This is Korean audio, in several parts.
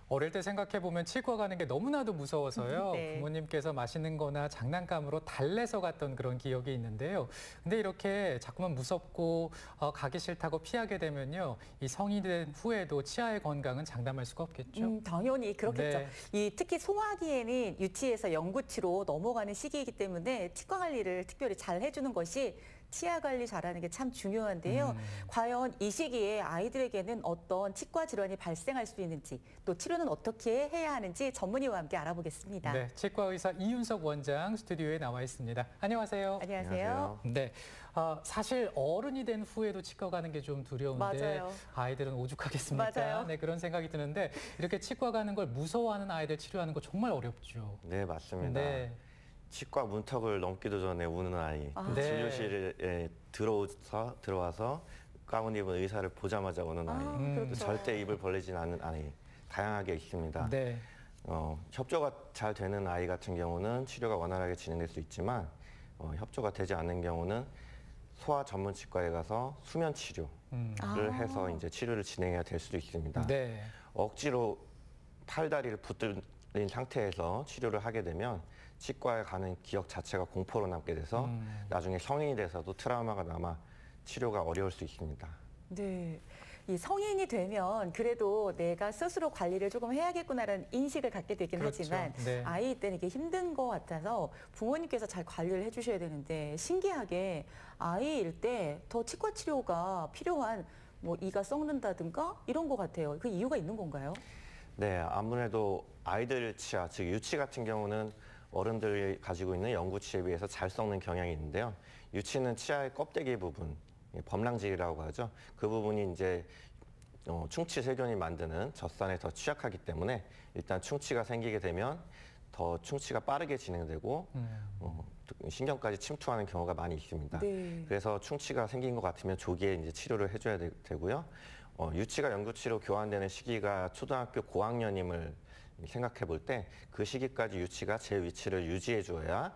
어릴 때 생각해보면 치과 가는 게 너무나도 무서워서요. 네. 부모님께서 맛있는 거나 장난감으로 달래서 갔던 그런 기억이 있는데요. 근데 이렇게 자꾸만 무섭고 가기 싫다고 피하게 되면요. 이 성인이 된 후에도 치아의 건강은 장담할 수가 없겠죠. 당연히 그렇겠죠. 네. 특히 소화기에는 유치에서 영구치로 넘어가는 시기이기 때문에 치과 관리를 특별히 잘 해주는 것이 치아 관리 잘하는 게 참 중요한데요. 과연 이 시기에 아이들에게는 어떤 치과 질환이 발생할 수 있는지, 또 치료는 어떻게 해야 하는지 전문의와 함께 알아보겠습니다. 네, 치과 의사 이윤석 원장 스튜디오에 나와 있습니다. 안녕하세요. 안녕하세요. 네, 사실 어른이 된 후에도 치과 가는 게 좀 두려운데 맞아요. 아이들은 오죽하겠습니까? 맞아요. 네, 그런 생각이 드는데 이렇게 치과 가는 걸 무서워하는 아이들 치료하는 거 정말 어렵죠. 네, 맞습니다. 네. 치과 문턱을 넘기도 전에 우는 아이, 네. 진료실에 들어와서 가운 입은 의사를 보자마자 우는 아이, 그렇죠. 절대 입을 벌리지 않는 아이, 다양하게 있습니다. 네. 협조가 잘 되는 아이 같은 경우는 치료가 원활하게 진행될 수 있지만 협조가 되지 않는 경우는 소아 전문 치과에 가서 수면 치료를 해서 이제 치료를 진행해야 될 수도 있습니다. 네. 억지로 팔다리를 붙들린 상태에서 치료를 하게 되면 치과에 가는 기억 자체가 공포로 남게 돼서 나중에 성인이 돼서도 트라우마가 남아 치료가 어려울 수 있습니다. 네. 이 성인이 되면 그래도 내가 스스로 관리를 조금 해야겠구나라는 인식을 갖게 되긴 그렇죠. 하지만 네. 아이 때는 이게 힘든 것 같아서 부모님께서 잘 관리를 해주셔야 되는데 신기하게 아이일 때 더 치과 치료가 필요한 뭐 이가 썩는다든가 이런 것 같아요. 그 이유가 있는 건가요? 네, 아무래도 아이들 치아, 즉 유치 같은 경우는 어른들이 가지고 있는 영구치에 비해서 잘 썩는 경향이 있는데요. 유치는 치아의 껍데기 부분, 범랑질이라고 하죠. 그 부분이 이제 충치 세균이 만드는 젖산에 더 취약하기 때문에 일단 충치가 생기게 되면 더 충치가 빠르게 진행되고 신경까지 침투하는 경우가 많이 있습니다. 네. 그래서 충치가 생긴 것 같으면 조기에 이제 치료를 해줘야 되고요. 유치가 영구치로 교환되는 시기가 초등학교 고학년임을 생각해 볼 때 그 시기까지 유치가 제 위치를 유지해 줘야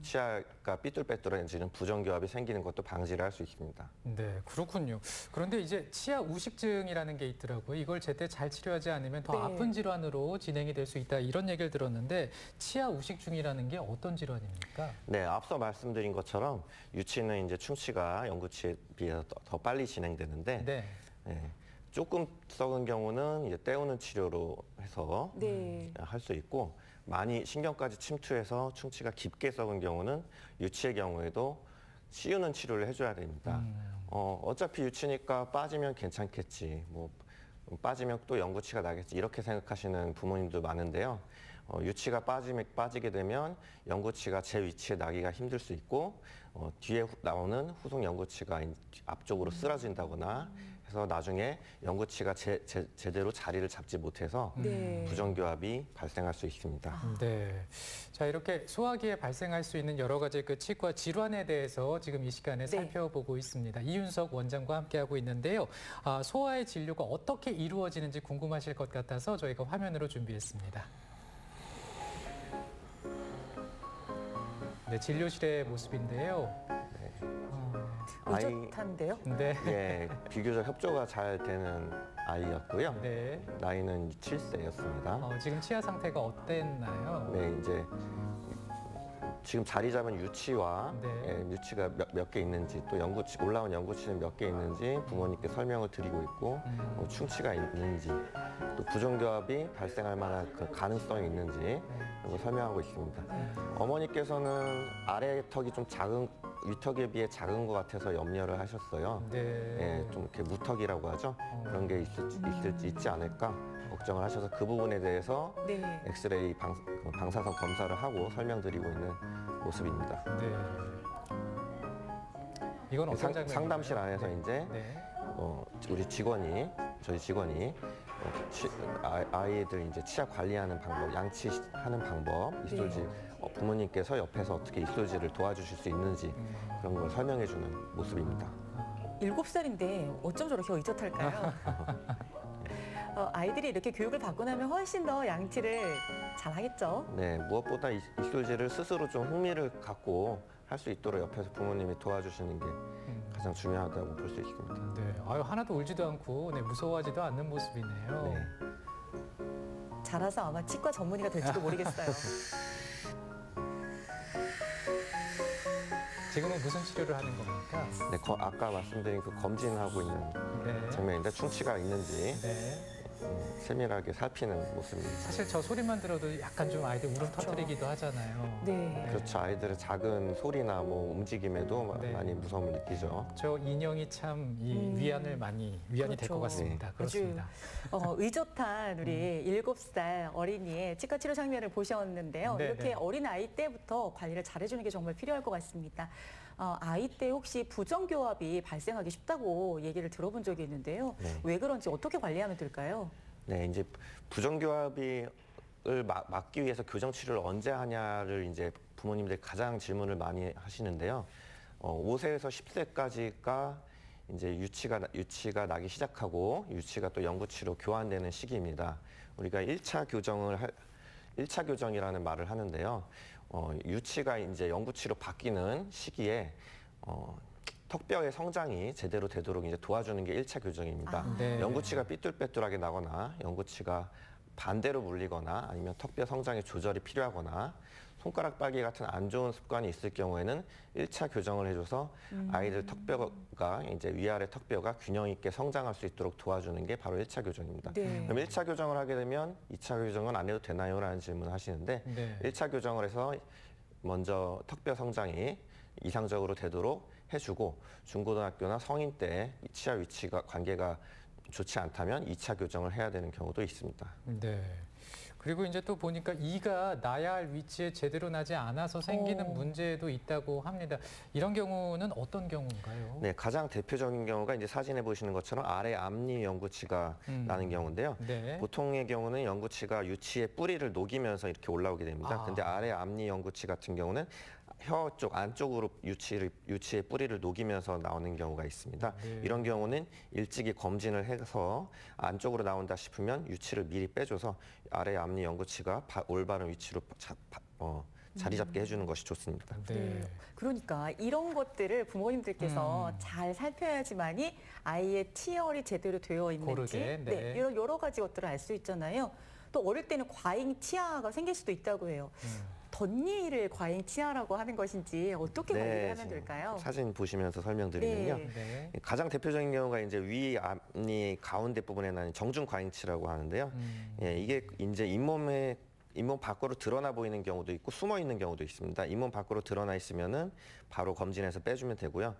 치아가 삐뚤빼뚤해지는 부정교합이 생기는 것도 방지를 할 수 있습니다. 네, 그렇군요. 그런데 이제 치아 우식증이라는 게 있더라고요. 이걸 제때 잘 치료하지 않으면 더 네. 아픈 질환으로 진행이 될 수 있다. 이런 얘기를 들었는데 치아 우식증이라는 게 어떤 질환입니까? 네, 앞서 말씀드린 것처럼 유치는 이제 충치가 영구치에 비해서 더 빨리 진행되는데 네. 조금 썩은 경우는 이제 때우는 치료로 해서 네. 할 수 있고 많이 신경까지 침투해서 충치가 깊게 썩은 경우는 유치의 경우에도 씌우는 치료를 해줘야 됩니다. 어차피 유치니까 빠지면 괜찮겠지. 뭐 빠지면 또 영구치가 나겠지. 이렇게 생각하시는 부모님도 많은데요. 유치가 빠지게 되면 영구치가 제 위치에 나기가 힘들 수 있고 뒤에 나오는 후속 영구치가 앞쪽으로 쓰러진다거나 해서 나중에 영구치가 제대로 자리를 잡지 못해서 네. 부정교합이 발생할 수 있습니다. 네. 자, 이렇게 소화기에 발생할 수 있는 여러 가지 그 치과 질환에 대해서 지금 이 시간에 살펴보고 있습니다. 이윤석 원장과 함께하고 있는데요. 소화의 진료가 어떻게 이루어지는지 궁금하실 것 같아서 저희가 화면으로 준비했습니다. 네, 진료실의 모습인데요. 의젓한데요? 네. 예, 비교적 협조가 잘 되는 아이였고요. 네. 나이는 7세였습니다. 지금 치아 상태가 어땠나요? 네, 이제 지금 자리 잡은 유치와 유치가 몇 개 있는지 또 올라온 영구치는 몇 개 있는지 부모님께 설명을 드리고 있고 충치가 있는지 또 부정교합이 발생할 만한 그 가능성이 있는지 이런 걸 설명하고 있습니다. 어머니께서는 아래 턱이 좀 위턱에 비해 작은 것 같아서 염려를 하셨어요. 네. 예, 좀 이렇게 무턱이라고 하죠. 그런 게 있지 않을까 걱정을 하셔서 그 부분에 대해서 네. 엑스레이 방사선 검사를 하고 설명드리고 있는 모습입니다. 네. 이건 어떤 장면인가요? 상담실 안에서 이제 저희 직원이 아이들 이제 치아 관리하는 방법, 양치하는 방법, 이솔지 부모님께서 옆에서 어떻게 이솔지를 도와주실 수 있는지 그런 걸 설명해주는 모습입니다. 7살인데 어쩜 저렇게 의젓할까요? 아이들이 이렇게 교육을 받고 나면 훨씬 더 양치를 잘 하겠죠? 네, 무엇보다 이솔지를 스스로 좀 흥미를 갖고 할 수 있도록 옆에서 부모님이 도와주시는 게 가장 중요하다고 볼 수 있습니다. 네, 하나도 울지도 않고 무서워하지도 않는 모습이네요. 네. 자라서 아마 치과 전문의가 될지도 모르겠어요. 지금은 무슨 치료를 하는 겁니까? 네, 아까 말씀드린 그 검진하고 있는 네. 장면인데 충치가 있는지 네. 세밀하게 살피는 모습입니다. 사실 저 소리만 들어도 약간 좀 아이들 울음 터뜨리기도 하잖아요. 네. 그렇죠. 아이들의 작은 소리나 뭐 움직임에도 네. 많이 무서움을 느끼죠. 저 인형이 참 이 위안이 될 그렇죠. 것 같습니다. 그렇습니다. 아주 의젓한 우리 7살 어린이의 치과 치료 장면을 보셨는데요. 네, 이렇게 네. 어린 아이 때부터 관리를 잘해주는 게 정말 필요할 것 같습니다. 아이 때 혹시 부정교합이 발생하기 쉽다고 얘기를 들어본 적이 있는데요. 네. 왜 그런지 어떻게 관리하면 될까요? 네, 이제 부정교합을 막기 위해서 교정 치료를 언제 하냐를 이제 부모님들이 가장 질문을 많이 하시는데요. 5세에서 10세까지가 이제 유치가 나기 시작하고 유치가 또 연구치로 교환되는 시기입니다. 우리가 1차 교정이라는 말을 하는데요. 유치가 이제 연구치로 바뀌는 시기에 턱뼈의 성장이 제대로 되도록 이제 도와주는 게 1차 교정입니다. 네. 연구치가 삐뚤빼뚤하게 나거나 연구치가 반대로 물리거나 아니면 턱뼈 성장의 조절이 필요하거나 손가락 빨기 같은 안 좋은 습관이 있을 경우에는 1차 교정을 해줘서 아이들 턱뼈가 이제 위아래 턱뼈가 균형 있게 성장할 수 있도록 도와주는 게 바로 1차 교정입니다. 네. 그럼 1차 교정을 하게 되면 2차 교정은 안 해도 되나요? 라는 질문을 하시는데 네. 1차 교정을 해서 먼저 턱뼈 성장이 이상적으로 되도록 해주고 중고등학교나 성인 때 치아 위치가 관계가 좋지 않다면 2차 교정을 해야 되는 경우도 있습니다. 네. 그리고 이제 또 보니까 이가 나야 할 위치에 제대로 나지 않아서 생기는 문제도 있다고 합니다. 이런 경우는 어떤 경우인가요? 네, 가장 대표적인 경우가 이제 사진에 보시는 것처럼 아래 앞니 연구치가 나는 경우인데요. 네. 보통의 경우는 연구치가 유치의 뿌리를 녹이면서 이렇게 올라오게 됩니다. 근데 아래 앞니 연구치 같은 경우는 혀 쪽 안쪽으로 유치의 뿌리를 녹이면서 나오는 경우가 있습니다. 네. 이런 경우는 일찍이 검진을 해서 안쪽으로 나온다 싶으면 유치를 미리 빼줘서 아래 앞니 연구치가 올바른 위치로 자리 잡게 해주는 것이 좋습니다. 네. 그러니까 이런 것들을 부모님들께서 잘 살펴야지만이 아이의 치열이 제대로 되어 있는지 고르게, 네. 이런 여러 가지 것들을 알 수 있잖아요. 또 어릴 때는 과잉 치아가 생길 수도 있다고 해요. 덧니를 과잉 치아라고 하는 것인지 어떻게 관리를 하면 될까요? 사진 보시면서 설명드리면요. 네. 네. 가장 대표적인 경우가 이제 위 앞니 가운데 부분에 나는 정중 과잉치라고 하는데요. 예, 이게 이제 잇몸 밖으로 드러나 보이는 경우도 있고 숨어 있는 경우도 있습니다. 잇몸 밖으로 드러나 있으면은 바로 검진해서 빼주면 되고요.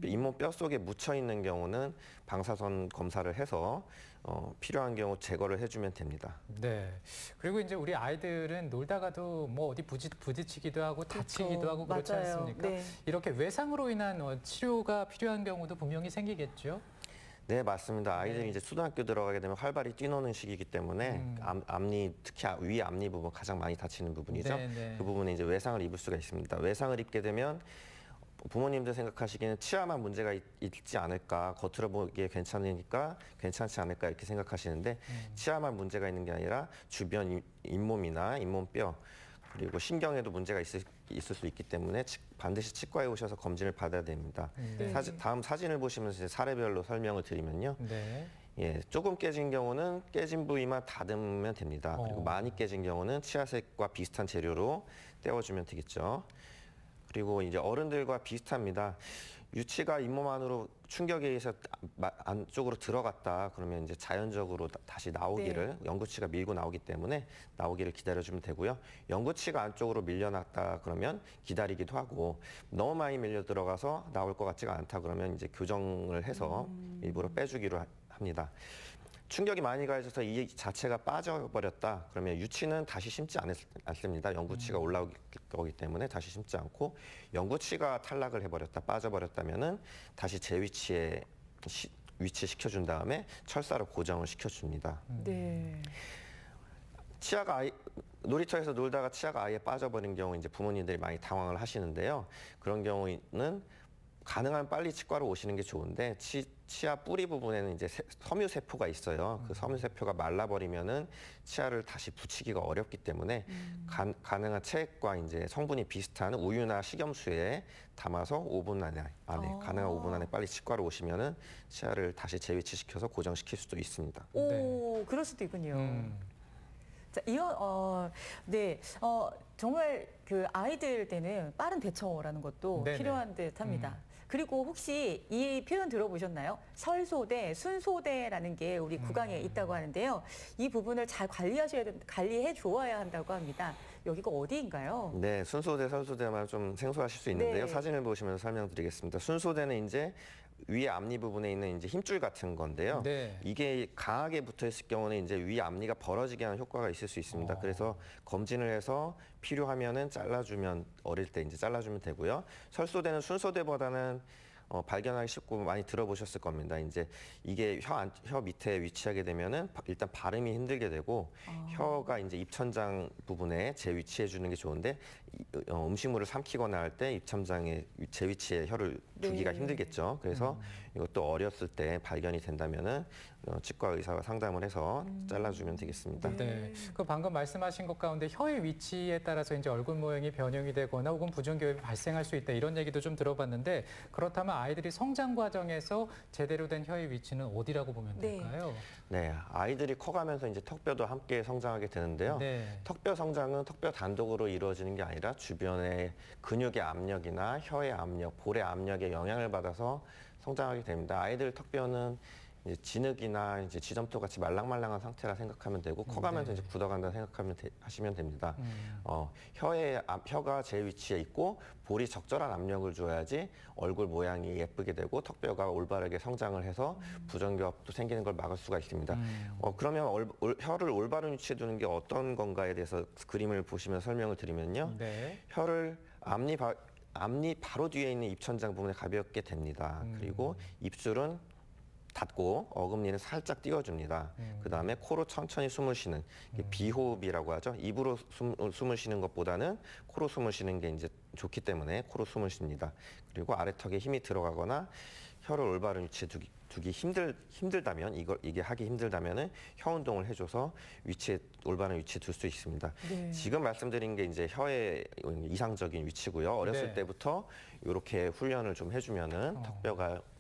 잇몸 뼈 속에 묻혀 있는 경우는 방사선 검사를 해서 필요한 경우 제거를 해주면 됩니다. 네. 그리고 이제 우리 아이들은 놀다가도 뭐 어디 부딪히기도 하고 다치기도 하고 그렇지 맞아요. 않습니까? 네. 이렇게 외상으로 인한 치료가 필요한 경우도 분명히 생기겠죠. 네, 맞습니다. 아이들이 이제 초등학교 들어가게 되면 활발히 뛰노는 시기이기 때문에 앞니, 특히 위 앞니 부분 가장 많이 다치는 부분이죠. 네, 네. 그 부분에 이제 외상을 입을 수가 있습니다. 외상을 입게 되면 부모님들 생각하시기에는 치아만 문제가 있지 않을까, 겉으로 보기에 괜찮으니까 괜찮지 않을까 이렇게 생각하시는데 치아만 문제가 있는 게 아니라 주변 잇몸이나 잇몸뼈 그리고 신경에도 문제가 있을 수 있기 때문에 반드시 치과에 오셔서 검진을 받아야 됩니다. 네. 다음 사진을 보시면서 이제 사례별로 설명을 드리면요. 네. 예, 조금 깨진 경우는 깨진 부위만 다듬으면 됩니다. 그리고 많이 깨진 경우는 치아색과 비슷한 재료로 떼어주면 되겠죠. 그리고 이제 어른들과 비슷합니다. 유치가 잇몸 안으로 충격에 의해서 안쪽으로 들어갔다 그러면 이제 자연적으로 다시 나오기를 연구치가 밀고 나오기 때문에 나오기를 기다려주면 되고요. 연구치가 안쪽으로 밀려났다 그러면 기다리기도 하고 너무 많이 밀려 들어가서 나올 것 같지가 않다 그러면 이제 교정을 해서 일부러 빼주기로 합니다. 충격이 많이 가해져서 이 자체가 빠져버렸다 그러면 유치는 다시 심지 않습니다. 연구치가 올라올 거기 때문에 다시 심지 않고 연구치가 탈락을 해버렸다 빠져버렸다면은 다시 제 위치에 위치시켜준 다음에 철사로 고정을 시켜줍니다. 네. 치아가 놀이터에서 놀다가 치아가 아예 빠져버린 경우 이제 부모님들이 많이 당황을 하시는데요. 그런 경우는 가능한 빨리 치과로 오시는 게 좋은데 치아 뿌리 부분에는 이제 섬유세포가 있어요. 그 섬유세포가 말라버리면은 치아를 다시 붙이기가 어렵기 때문에 가능한 체액과 이제 성분이 비슷한 우유나 식염수에 담아서 5분 안에 가능한 5분 안에 빨리 치과로 오시면은 치아를 다시 재위치시켜서 고정시킬 수도 있습니다. 오, 그럴 수도 있군요. 자, 네, 정말 그 아이들 때는 빠른 대처라는 것도 네네. 필요한 듯합니다. 그리고 혹시 이 표현 들어보셨나요? 설소대, 순소대라는 게 우리 국강에 있다고 하는데요. 이 부분을 잘 관리해 주어야 한다고 합니다. 여기가 어디인가요? 네, 순소대, 설소대만 좀 생소하실 수 있는데요. 네. 사진을 보시면서 설명드리겠습니다. 순소대는 이제 위 앞니 부분에 있는 이제 힘줄 같은 건데요. 네. 이게 강하게 붙어 있을 경우는 이제 위 앞니가 벌어지게 하는 효과가 있을 수 있습니다. 그래서 검진을 해서 필요하면은 잘라주면 어릴 때 이제 잘라주면 되고요. 설소대는 순소대보다는 발견하기 쉽고 많이 들어보셨을 겁니다. 이제 이게 혀 밑에 위치하게 되면은 일단 발음이 힘들게 되고 혀가 이제 입천장 부분에 재위치해 주는 게 좋은데 음식물을 삼키거나 할 때 입천장의 재위치에 혀를 두기가 네. 힘들겠죠. 그래서 이것도 어렸을 때 발견이 된다면은 치과 의사와 상담을 해서 잘라주면 되겠습니다. 네. 그 방금 말씀하신 것 가운데 혀의 위치에 따라서 이제 얼굴 모양이 변형이 되거나 혹은 부정교합이 발생할 수 있다 이런 얘기도 좀 들어봤는데 그렇다면 아이들이 성장 과정에서 제대로 된 혀의 위치는 어디라고 보면 네. 될까요? 네, 아이들이 커가면서 이제 턱뼈도 함께 성장하게 되는데요. 네. 턱뼈 성장은 턱뼈 단독으로 이루어지는 게 아니라 주변의 근육의 압력이나 혀의 압력, 볼의 압력에 영향을 받아서 성장하게 됩니다. 아이들 턱뼈는 이제 진흙이나 이제 지점토 같이 말랑말랑한 상태라 생각하면 되고 커가면서 네. 이제 굳어간다 생각하면 하시면 됩니다. 혀가 제 위치에 있고 볼이 적절한 압력을 줘야지 얼굴 모양이 예쁘게 되고 턱뼈가 올바르게 성장을 해서 부정교합도 생기는 걸 막을 수가 있습니다. 그러면 혀를 올바른 위치에 두는 게 어떤 건가에 대해서 그림을 보시면 설명을 드리면요. 네. 혀를 앞니 바로 뒤에 있는 입천장 부분에 가볍게 댑니다. 그리고 입술은 닫고 어금니는 살짝 띄워줍니다. 그 다음에 코로 천천히 숨을 쉬는 이게 비호흡이라고 하죠. 입으로 숨을 쉬는 것보다는 코로 숨을 쉬는 게 이제 좋기 때문에 코로 숨을 쉽니다. 그리고 아래턱에 힘이 들어가거나 혀를 올바른 위치에 두기 힘들다면 이게 하기 힘들다면은 혀 운동을 해줘서 올바른 위치에 둘 수 있습니다. 네. 지금 말씀드린 게 이제 혀의 이상적인 위치고요. 어렸을 네. 때부터 이렇게 훈련을 좀 해주면은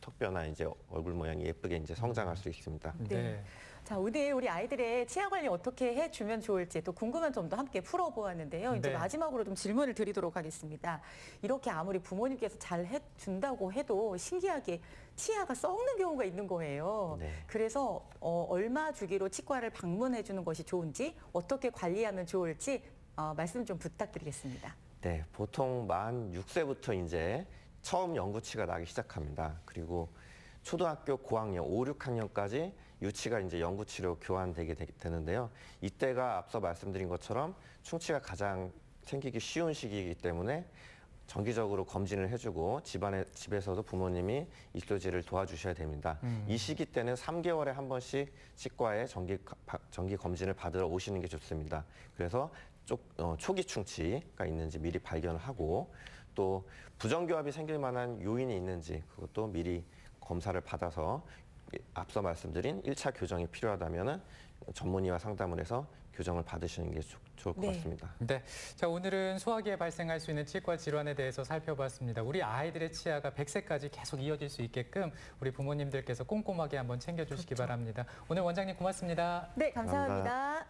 턱뼈나 이제 얼굴 모양이 예쁘게 이제 성장할 수 있습니다. 네. 자, 오늘 우리 아이들의 치아 관리 어떻게 해주면 좋을지 또 궁금한 점도 함께 풀어보았는데요. 이제 네. 마지막으로 좀 질문을 드리도록 하겠습니다. 이렇게 아무리 부모님께서 잘 해준다고 해도 신기하게 치아가 썩는 경우가 있는 거예요. 네. 그래서 얼마 주기로 치과를 방문해 주는 것이 좋은지 어떻게 관리하면 좋을지 말씀 좀 부탁드리겠습니다. 네, 보통 만 6세부터 이제 처음 영구치가 나기 시작합니다. 그리고 초등학교 고학년, 5, 6학년까지 유치가 이제 영구치로 교환되게 되는데요. 이때가 앞서 말씀드린 것처럼 충치가 가장 생기기 쉬운 시기이기 때문에 정기적으로 검진을 해주고 집에서도 부모님이 입소지를 도와주셔야 됩니다. 이 시기 때는 3개월에 한 번씩 치과에 정기 검진을 받으러 오시는 게 좋습니다. 그래서 초기 충치가 있는지 미리 발견을 하고 또 부정교합이 생길 만한 요인이 있는지 그것도 미리 검사를 받아서 앞서 말씀드린 1차 교정이 필요하다면 전문의와 상담을 해서 교정을 받으시는 게 좋을 것 네. 같습니다. 네. 자, 오늘은 소화기에 발생할 수 있는 치과 질환에 대해서 살펴봤습니다. 우리 아이들의 치아가 100세까지 계속 이어질 수 있게끔 우리 부모님들께서 꼼꼼하게 한번 챙겨주시기 바랍니다. 오늘 원장님 고맙습니다. 네, 감사합니다.